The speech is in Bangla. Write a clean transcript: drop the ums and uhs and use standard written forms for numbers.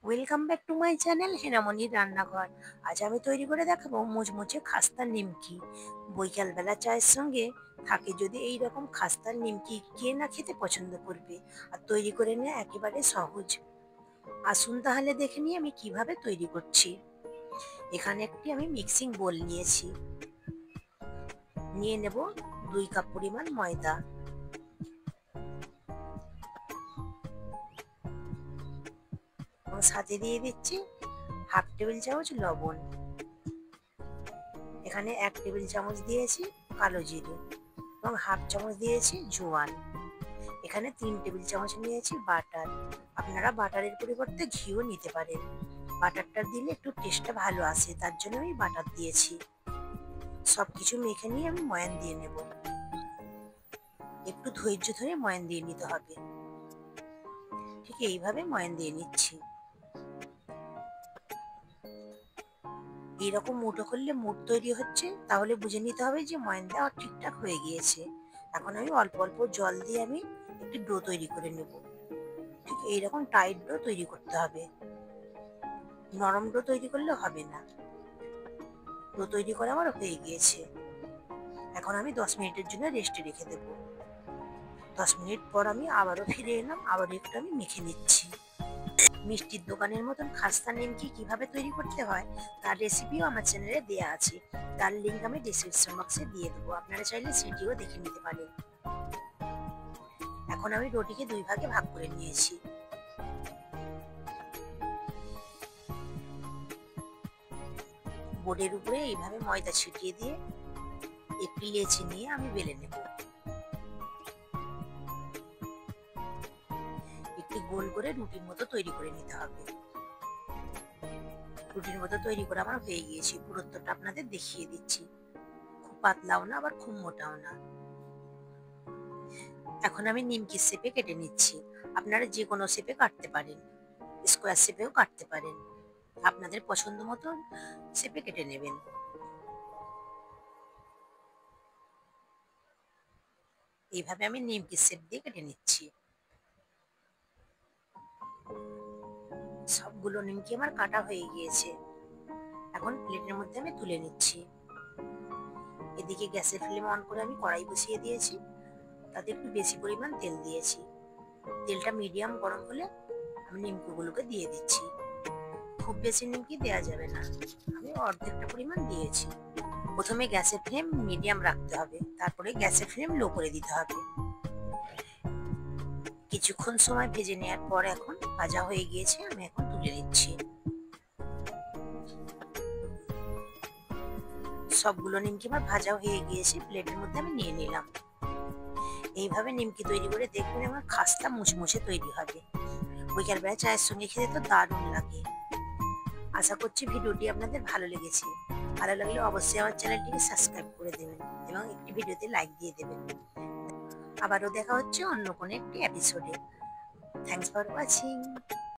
Welcome back to my channel হেনামনির রান্নাঘর। আজ আমি তৈরি করে দেখাবো মুচমুচে খাস্তার নিমকি। বৈকালবেলা চায়ের সঙ্গে থাকে যদি এই রকম খাস্তার নিমকি, কে না খেতে পছন্দ করবে। আর তৈরি করে নেওয়া একেবারে সহজ। আসুন তাহলে দেখে নিই আমি কিভাবে তৈরি করছি। এখানে একটি আমি মিক্সিং বোল নিয়েছি, নিয়ে নেব 2 কাপ পরিমাণ ময়দা, এবং সাথে দিয়ে দিচ্ছি হাফ টেবিল চামচ লবণ। এখানে 1 টেবিল চামচ দিয়েছি কালো জিরে এবং হাফ চামচ দিয়েছি জোয়ান। এখানে 3 টেবিল চামচ নিয়েছি বাটার। আপনারা বাটারের পরিবর্তে ঘিও নিতে পারেন। বাটারটা দিলে একটু টেস্টটা ভালো আসে, তার জন্য আমি বাটার দিয়েছি। সবকিছু মেখে নিয়ে আমি ময়ান দিয়ে নেব। একটু ধৈর্য ধরে ময়ান দিয়ে নিতে হবে। ঠিক এইভাবে ময়ান দিয়ে নিচ্ছি। এইরকম মুঠো করলে মুঠ তৈরি হচ্ছে, তাহলে বুঝে নিতে হবে যে ময়ান দেওয়া ঠিকঠাক হয়ে গিয়েছে। এখন আমি অল্প অল্প জল দিয়ে আমি একটি ডো তৈরি করে নেব। ঠিক এইরকম টাইট ডো তৈরি করতে হবে, নরম ডো তৈরি করলে হবে না। ডো তৈরি করা আমার হয়ে গিয়েছে। এখন আমি 10 মিনিটের জন্য রেস্টে রেখে দেব। 10 মিনিট পর আমি আবারও ফিরে এলাম, আবারও একটু আমি মেখে নিচ্ছি। মিষ্টির দোকানের মতন খাস্তা নিমকি কিভাবে তৈরি করতে হয় তার রেসিপিও আমার চ্যানেলে দেওয়া আছে। তার লিঙ্ক আমি ডেসক্রিপশন বক্সে দিয়ে দেবো, আপনারা চাইলে সেটিও দেখে নিতে পারেন। এখন আমি রুটিকে 2 ভাগে ভাগ করে নিয়েছি। বোর্ডের উপরে এইভাবে ময়দা ছিটিয়ে দিয়ে একটি লেচি নিয়ে আমি বেলে নেব। একটি গোল করে রুটির মতো তৈরি করে নিতে হবে। রুটির মতো তৈরি করে আমার হয়ে গিয়েছে। পুরুত্বটা আপনাদের দেখিয়ে দিচ্ছি। খুব পাতলাও না আবার খুব মোটাও না। এখন আমি নিমকির শেপে কেটে নিচ্ছি। আপনারা যে কোনো শেপে কাটতে পারেন, স্কোয়ার শেপেও কাটতে পারেন। আপনাদের পছন্দ মতো শেপে কেটে নেবেন। এইভাবে আমি নিমকির শেপ দিয়ে কেটে নিচ্ছি। সবগুলো নিমকি আমার কাটা হয়ে গিয়েছে। এখন প্লেটের মধ্যে আমি তুলে নিচ্ছি। এদিকে গ্যাসের ফ্লেম অন করে আমি কড়াই বসিয়ে দিয়েছি। তাতে একটু বেশি পরিমাণ তেল দিয়েছি। তেলটা মিডিয়াম গরম হলে আমি নিমকিগুলোকে দিয়ে দিচ্ছি। খুব বেশি নিমকি দেওয়া যাবে না, আমি অর্ধেকটা পরিমাণ দিয়েছি। প্রথমে গ্যাসের ফ্লেম মিডিয়াম রাখতে হবে, তারপরে গ্যাসের ফ্লেম লো করে দিতে হবে। কিছুক্ষণ সময় ভেজে নেওয়ার পর এখন ভাজা হয়ে গিয়েছে, আমি এখন তুলে নিচ্ছি। সবগুলো নিমকি আমার ভাজা হয়ে গিয়েছে, প্লেটের মধ্যে আমি নিয়ে নিলাম। এইভাবে নিমকি তৈরি করে দেখবেন আমার খাস্তা মুচমুচে তৈরি হবে। বিকালবেলা চায়ের সঙ্গে খেতে তো দারুণ লাগে। আশা করছি ভিডিওটি আপনাদের ভালো লেগেছে। ভালো লাগলে অবশ্যই আমার চ্যানেলটিকে সাবস্ক্রাইব করে দেবেন এবং একটি ভিডিওতে লাইক দিয়ে দেবেন। আবারও দেখা হচ্ছে অন্য কোনো একটি এপিসোডে। Thanks for watching.